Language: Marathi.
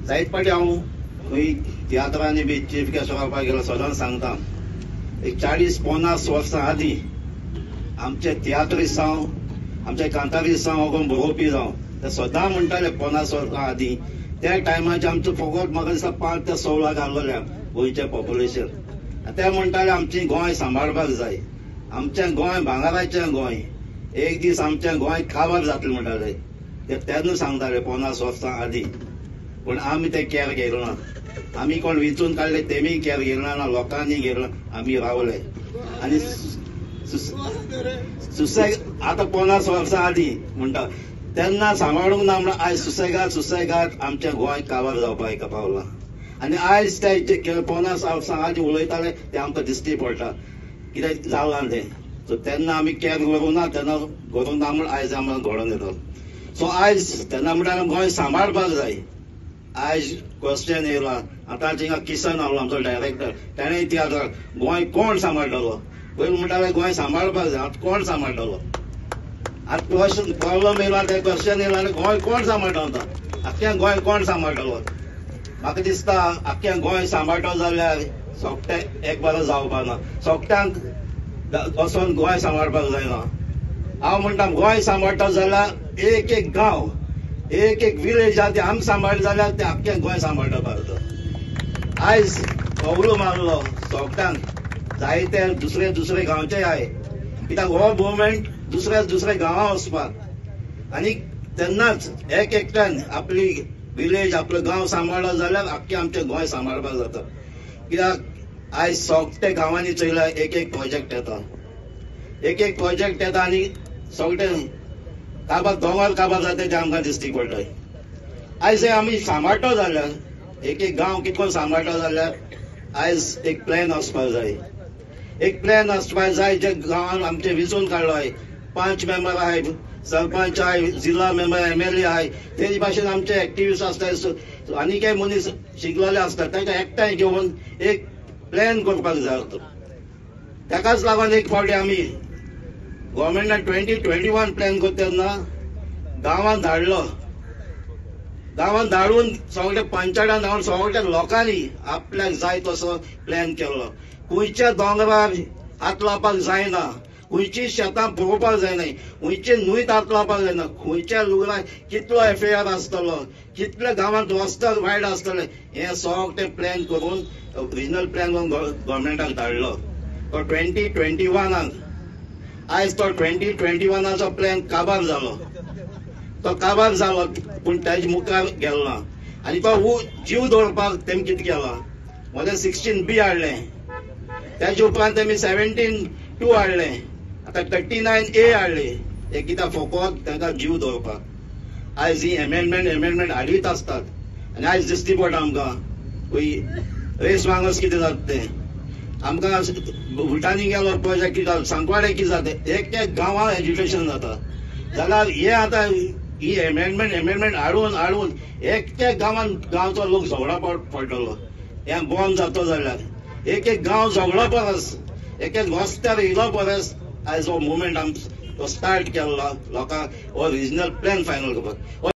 जायत फाटी हांव खंय तियात्रांनी बी चीफ गेस्ट रावपाक गेलो सदांच सांगता एक 40-50 वर्सां आदीं आमचे तियात्रीस्ट जावं आमचे कांतारीस्ट जावं ओगोन बरोवपी जावं ते सदां म्हणटाले 50 वर्सां आदीं त्या टायमाचेर आमचो फकत म्हाका दिसता 5 ते 6 लाख आहलोले गोंयचें पॉप्युलेशन ते म्हणटाले आमचें गोंय सांबाळपाक जाय आमचें गोंय भांगराचें गोंय एक दीस आमचें गोंय काबार जातलें म्हणटाले ते तेन्ना सांगताले 50 वर्सां आदीं पूण आमी ते कॅर घेयलो ना आमी कोण विचून काडले तेमी कॅर घेयलो ना लोकांनी घेयलो आमी रावले आनी सुसेग आतां 50 वर्सां आदीं म्हणटा तेन्ना सांबाळूंक ना म्हणून आयज सुसेगाद आमचें गोंय काबार जावपाक पावलां आनी आयज ते 50 वर्सां आदीं उलयताले ते आमकां दिश्टी पडटा कित्याक जालां तें सो तेन्ना आमी कॅर करूं ना तेन्ना करूंक ना म्हूण आयज आमकां घडोवन येता सो आयज तेन्ना म्हणटा गोंय सांबाळपाक जाय आयज क्वेश्चन येयला आतां थिंगा किसन आहलो आमचो डायरेक्टर ताणें तियात्र गोंय कोण सांबाळटलो पयलीं म्हणटाले गोंय सांबाळपाक जाय आतां कोण सांबाळटलो आतां क्वेश्चन प्रॉब्लम येयला ते क्वेश्चन येयला आनी गोंय कोण सांबाळटा आतां आख्खें गोंय कोण सांबाळटलो म्हाका दिसता आख्खें गोंय सांबाळटा जाल्यार सोगटें एक बरो जावपा ना सोगट्यांक वचोन गोंय सांबाळपाक जायना हांव म्हणटा गोंय सांबाळटा जाल्यार एक गांव एक विलेज आहा ते आमी सांबाळटा जाल्यार ते आख्खें गोंय सांबाळटा पावता आयज कौलो मारलो सोगट्यांक जायते दुसरे गांवचे आहाय कित्याक हो मुवमेंट दुसऱ्या गांवां वचपाक आनी तेन्नाच एकट्यान आपली विलेज आपलो गांव सांबाळ्ळो जाल्यार आख्खें आमचें गोंय सांबाळपाक जाता कित्याक आयज सोगटे गांवांनी चयल्यार एक प्रोजेक्ट येता आनी सोगटे काबार दोंगर काबार जाता ते आमकां दिश्टी पडटा आयज आमी सांबाळटा जाल्यार एक गांव कितको सांबाळटा जाल्यार आयज एक प्लॅन आसपाक जाय जे गांवांत आमचे विचून काडलो आहाय 5 मेंबर आहाय सरपंच आहाय जिल्हा मेंबर MLA आहाय तेजे भाशेन आमचे एक्टिविस्ट आसताय आनी काही मनीस शिकलेले आसतात तांकां एकठांय घेवन एक प्लॅन करपाक जाय ताकाच लागून एक फावटी आमी गव्हर्मेंटान 2021 प्लॅन करता तेन्ना गांवांत धाडून सगळे पंचायतान धाडून सगळ्या लोकांनी आपल्याक जाय तसो प्लॅन केलो खंयच्या दोंगरार हात लावपाक जायना खंयची शेतां पळोवपाक जायना खंयचे न्हंयत हात लावपाक जायना खंयच्या लुगराक कितलो FIR आसतलो कितल्या गांवांत वस्तर वायट आसतले हे सगळें प्लॅन करून रिजनल प्लॅन करून गव्हर्मेंटाक धाडलो तो 2021 आयज तो 2021 प्लॅन काबार जालो पूण ताजे मुखार गेलो ना आनी तो जीव दवरपाक तेमी कितें केलां मोदें 16B हाडलें त्याच्या उपरांत तेमी 17(2) हाडलें आतां 39A हाडलें हे कित्याक फकत तांकां जीव दवरपाक आयज ही एमेंडमेंट हाडीत आसतात आनी आयज दिश्टी पडटा आमकां रेस वांगस कितें जाता तें आमकां भुटानी गेलो प्रोजेक्ट कितें जाता सांकवाडे कितें जाता एक गांवां एज्युकेशन जाता जाल्यार हे आतां ही एमेंडमेंट हाडून एकट्या गांवचो लोक झगडा पडटलो हे बंद जातो जाल्यार एक गांव झगडो परस एक रस्त्यार येयलो परस आयज हो मुवमेंट आमी स्टार्ट केल्लो लोकांक हो रिजनल प्लॅन फायनल करपाक